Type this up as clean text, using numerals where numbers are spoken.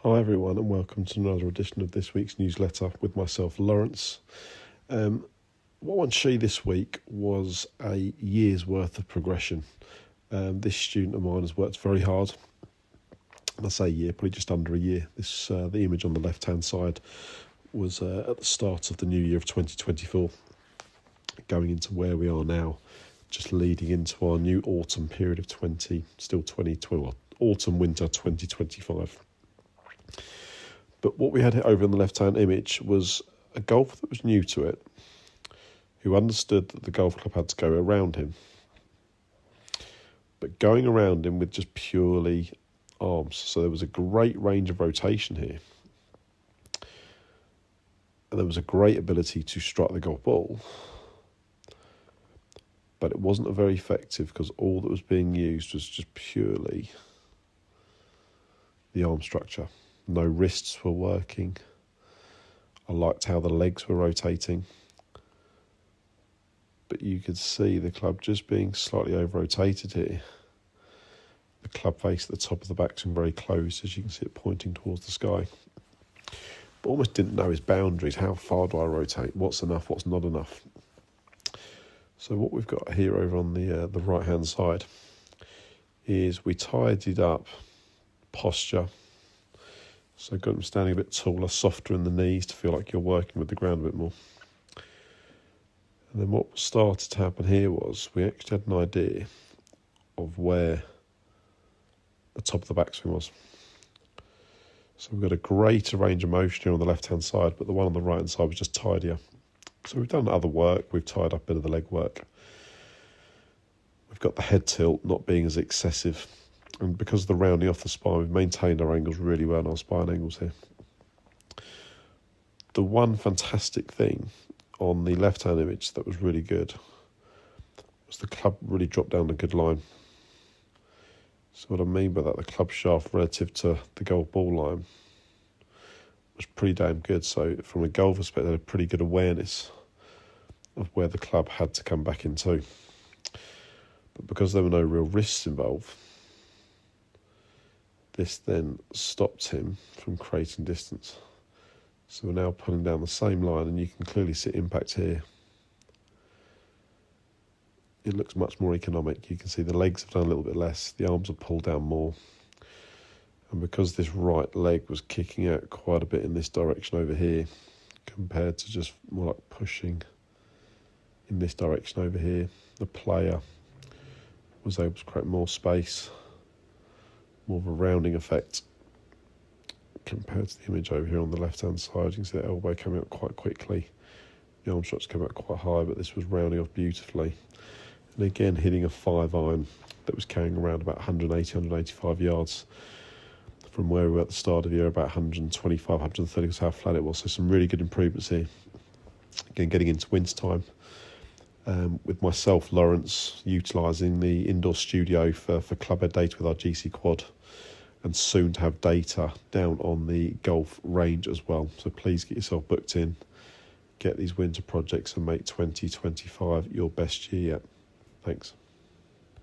Hi everyone and welcome to another edition of this week's newsletter with myself, Laurence. What I want to show you this week was a year's worth of progression. This student of mine has worked very hard. And I say year, probably just under a year. The image on the left-hand side was at the start of the new year of 2024, going into where we are now, just leading into our new autumn period of autumn winter 2025. But what we had over on the left-hand image was a golfer that was new to it, who understood that the golf club had to go around him, but going around him with just purely arms. So there was a great range of rotation here. And there was a great ability to strike the golf ball. But it wasn't very effective because all that was being used was just purely the arm structure. No wrists were working. I liked how the legs were rotating. But you could see the club just being slightly over-rotated here. The club face at the top of the backswing very close, as you can see it pointing towards the sky. But almost didn't know his boundaries. How far do I rotate? What's enough? What's not enough? So what we've got here over on the right-hand side is we tidied up posture. So got him standing a bit taller, softer in the knees to feel like you're working with the ground a bit more. And then what started to happen here was we actually had an idea of where the top of the backswing was. So we've got a greater range of motion here on the left-hand side, but the one on the right-hand side was just tidier. So we've done other work. We've tied up a bit of the leg work. We've got the head tilt not being as excessive. And because of the rounding off the spine, we've maintained our angles really well, our spine angles here. The one fantastic thing on the left-hand image that was really good was the club really dropped down a good line. So what I mean by that, the club shaft relative to the golf ball line was pretty damn good. So from a golf perspective, I had a pretty good awareness of where the club had to come back into. But because there were no real wrists involved, this then stopped him from creating distance. So we're now pulling down the same line, and you can clearly see impact here. It looks much more economic. You can see the legs have done a little bit less, the arms are pulled down more. And because this right leg was kicking out quite a bit in this direction over here, compared to just more like pushing in this direction over here, the player was able to create more space, more of a rounding effect compared to the image over here on the left-hand side. You can see the elbow coming up quite quickly. The arm shots came out quite high, but this was rounding off beautifully. And again, hitting a 5-iron that was carrying around about 180, 185 yards from where we were at the start of the year, about 125, 130 was how flat it was. So some really good improvements here. Again, getting into winter time. With myself, Laurence, utilising the indoor studio for clubhead data with our GC quad, and soon to have data down on the golf range as well. So please get yourself booked in, get these winter projects and make 2025 your best year yet. Thanks.